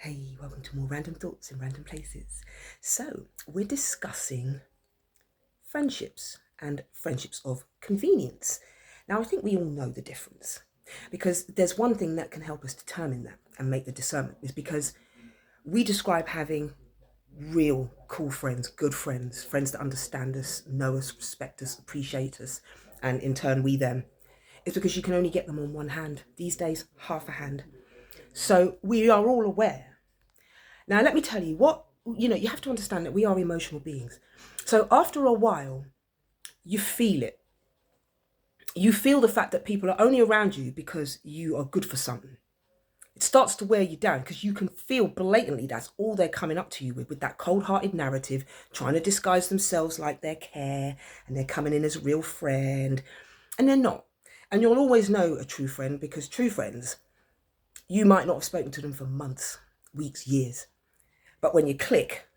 Hey, welcome to more random thoughts in random places. So, we're discussing friendships and friendships of convenience. Now, I think we all know the difference because there's one thing that can help us determine that and make the discernment is because we describe having real cool friends, good friends, friends that understand us, know us, respect us, appreciate us, and in turn we them. It's because you can only get them on one hand. These days, half a hand. So we are all aware. Now, let me tell you you have to understand that we are emotional beings. So after a while, you feel it. You feel the fact that people are only around you because you are good for something. It starts to wear you down because you can feel blatantly that's all they're coming up to you with that cold-hearted narrative, trying to disguise themselves like they care and they're coming in as a real friend, and they're not. And you'll always know a true friend because true friends, you might not have spoken to them for months, weeks, years. But when you click,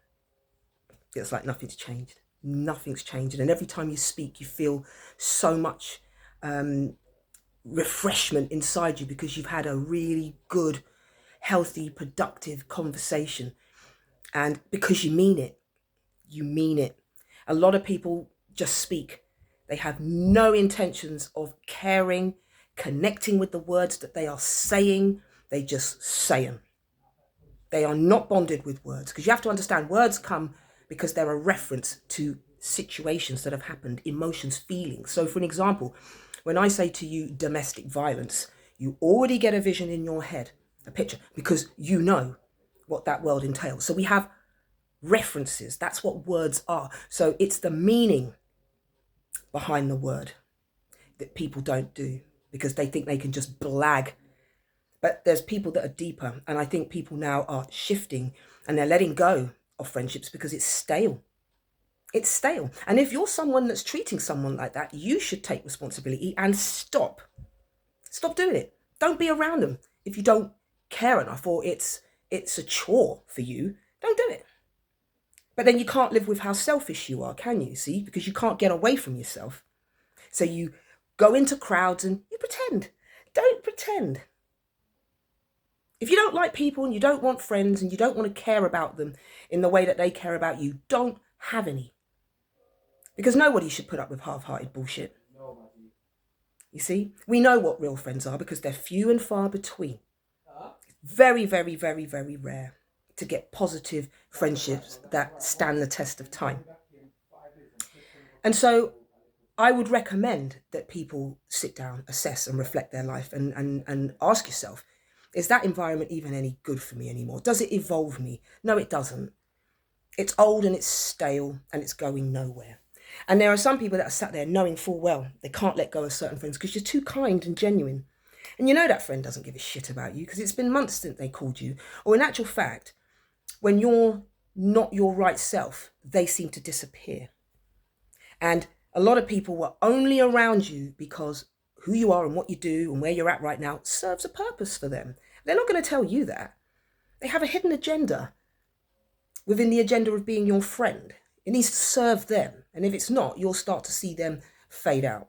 it's like nothing's changed. Nothing's changed. And every time you speak, you feel so much refreshment inside you because you've had a really good, healthy, productive conversation. And because you mean it, you mean it. A lot of people just speak. They have no intentions of caring, connecting with the words that they are saying. They just say them. They are not bonded with words because you have to understand words come because they're a reference to situations that have happened, emotions, feelings. So for an example, when I say to you domestic violence, you already get a vision in your head, a picture, because you know what that world entails. So we have references. That's what words are. So it's the meaning behind the word that people don't do because they think they can just blag. But there's people that are deeper. And I think people now are shifting and they're letting go of friendships because it's stale. It's stale. And if you're someone that's treating someone like that, you should take responsibility and stop. Stop doing it. Don't be around them if you don't care enough or it's a chore for you. Don't do it. But then you can't live with how selfish you are, can you? See? Because you can't get away from yourself. So you go into crowds and you pretend. Don't pretend. If you don't like people and you don't want friends and you don't want to care about them in the way that they care about you, don't have any. Because nobody should put up with half-hearted bullshit. You see? We know what real friends are because they're few and far between. Very, very, very, very rare to get positive friendships that stand the test of time. And so I would recommend that people sit down, assess and reflect their life and ask yourself, is that environment even any good for me anymore? Does it evolve me? No, it doesn't. It's old and it's stale and it's going nowhere. And there are some people that are sat there knowing full well they can't let go of certain friends because you're too kind and genuine. And you know that friend doesn't give a shit about you because it's been months since they called you. Or in actual fact, when you're not your right self, they seem to disappear. And a lot of people were only around you because who you are and what you do and where you're at right now serves a purpose for them. They're not going to tell you that. They have a hidden agenda within the agenda of being your friend. It needs to serve them. And if it's not, you'll start to see them fade out.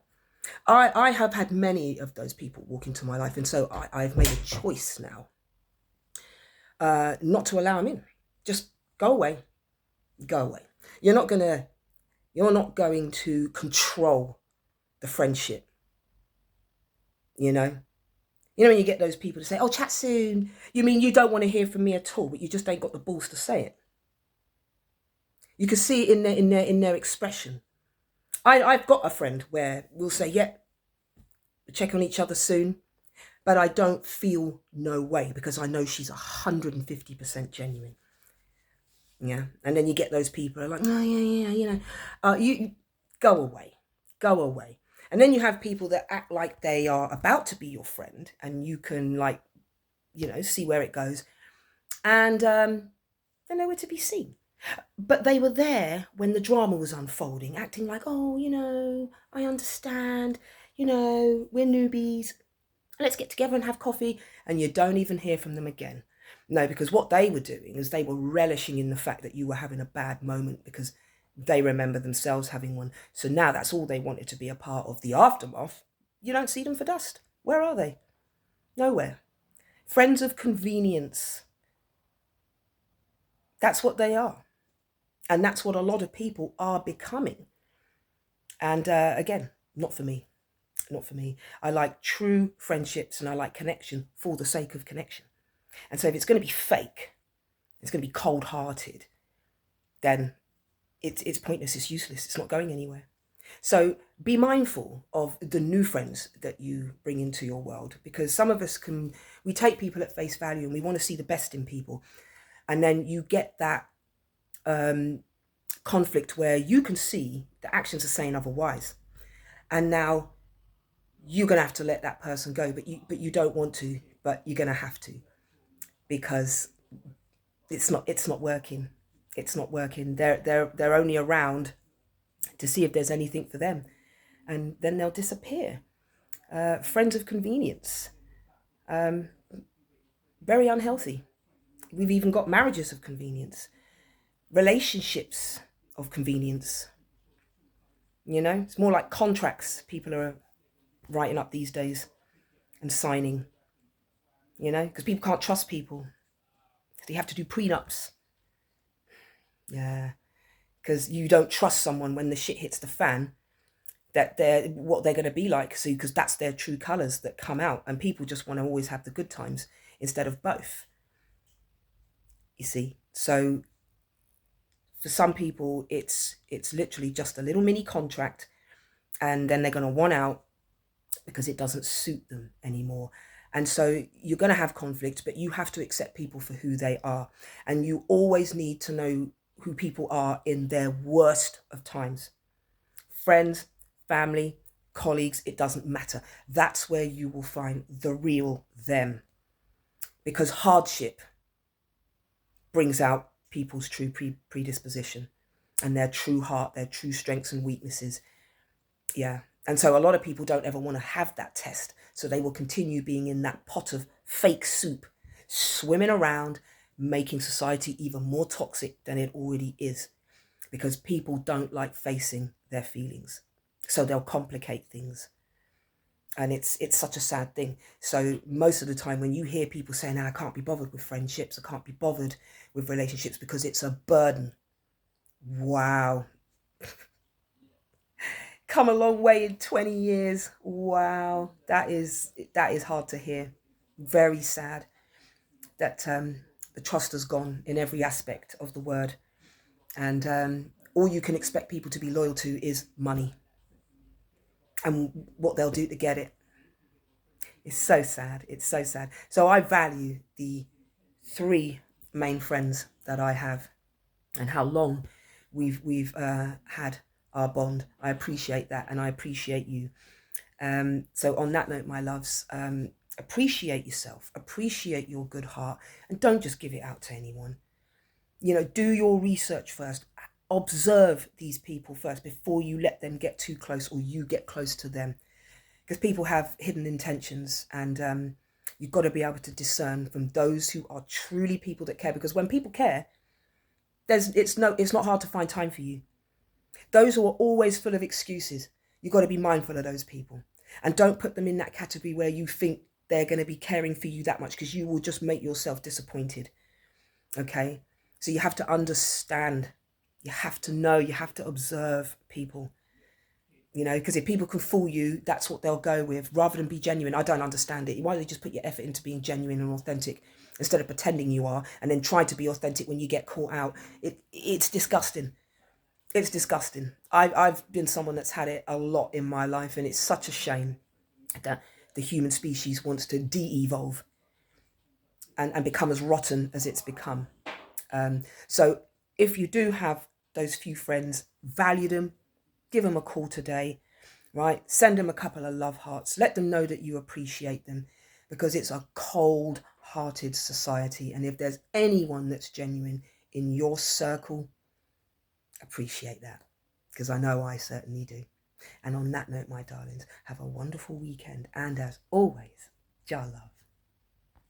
I have had many of those people walk into my life. And so I've made a choice now not to allow them in. Just go away. Go away. You're not going to control the friendship. You know when you get those people to say, oh, chat soon. You mean you don't want to hear from me at all, but you just ain't got the balls to say it. You can see it in their expression. I've got a friend where we'll say, yeah, we'll check on each other soon, but I don't feel no way because I know she's 150% genuine. Yeah, and then you get those people who are like, oh yeah, you go away. And then you have people that act like they are about to be your friend, and you can see where it goes, and they're nowhere to be seen. But they were there when the drama was unfolding, acting like, oh, I understand, we're newbies. Let's get together and have coffee. And you don't even hear from them again. No, because what they were doing is they were relishing in the fact that you were having a bad moment because they remember themselves having one. So now that's all they wanted to be a part of. The aftermath, you don't see them for dust. Where are they? Nowhere. Friends of convenience. That's what they are. And that's what a lot of people are becoming. And again, not for me. Not for me. I like true friendships and I like connection for the sake of connection. And so if it's going to be fake, it's going to be cold-hearted, then it's pointless, it's useless, it's not going anywhere. So be mindful of the new friends that you bring into your world, because some of us we take people at face value and we want to see the best in people. And then you get that conflict where you can see the actions are saying otherwise. And now you're going to have to let that person go, but you don't want to, but you're going to have to, because it's not working. It's not working. They're only around to see if there's anything for them, and then they'll disappear. Friends of convenience, very unhealthy. We've even got marriages of convenience, relationships of convenience. You know, it's more like contracts people are writing up these days and signing, you know, because people can't trust people. They have to do prenups. Yeah, because you don't trust someone when the shit hits the fan, that they're what they're going to be like. So because that's their true colors that come out, and people just want to always have the good times instead of both, you see. So for some people it's literally just a little mini contract, and then they're going to want out because it doesn't suit them anymore. And so you're going to have conflict, but you have to accept people for who they are, and you always need to know who people are in their worst of times. Friends, family, colleagues, it doesn't matter. That's where you will find the real them, because hardship brings out people's true predisposition and their true heart, their true strengths and weaknesses. Yeah. And so a lot of people don't ever want to have that test. So they will continue being in that pot of fake soup, swimming around, making society even more toxic than it already is, because people don't like facing their feelings. So they'll complicate things. And it's such a sad thing. So most of the time when you hear people saying, I can't be bothered with friendships, I can't be bothered with relationships because it's a burden. Wow. Come a long way in 20 years. Wow. That is hard to hear. Very sad that the trust has gone in every aspect of the word. And all you can expect people to be loyal to is money and what they'll do to get it. It's so sad. It's so sad. So I value the 3 main friends that I have and how long we've had our bond. I appreciate that, and I appreciate you. So on that note, my loves, appreciate yourself, appreciate your good heart, and don't just give it out to anyone. You know, do your research first. Observe these people first before you let them get too close or you get close to them. Because people have hidden intentions, and you've got to be able to discern from those who are truly people that care. Because when people care, it's not hard to find time for you. Those who are always full of excuses, you've got to be mindful of those people, and don't put them in that category where you think they're going to be caring for you that much, because you will just make yourself disappointed. Okay, so you have to understand, you have to know, you have to observe people. You know, because if people can fool you, that's what they'll go with, rather than be genuine. I don't understand it. Why don't you just put your effort into being genuine and authentic instead of pretending you are and then try to be authentic when you get caught out? It's disgusting. It's disgusting. I've been someone that's had it a lot in my life, and it's such a shame that the human species wants to de-evolve and become as rotten as it's become. So if you do have those few friends, value them, give them a call today, right? Send them a couple of love hearts. Let them know that you appreciate them, because it's a cold-hearted society. And if there's anyone that's genuine in your circle, appreciate that, because I know I certainly do. And on that note, my darlings, have a wonderful weekend. And as always, Jah love.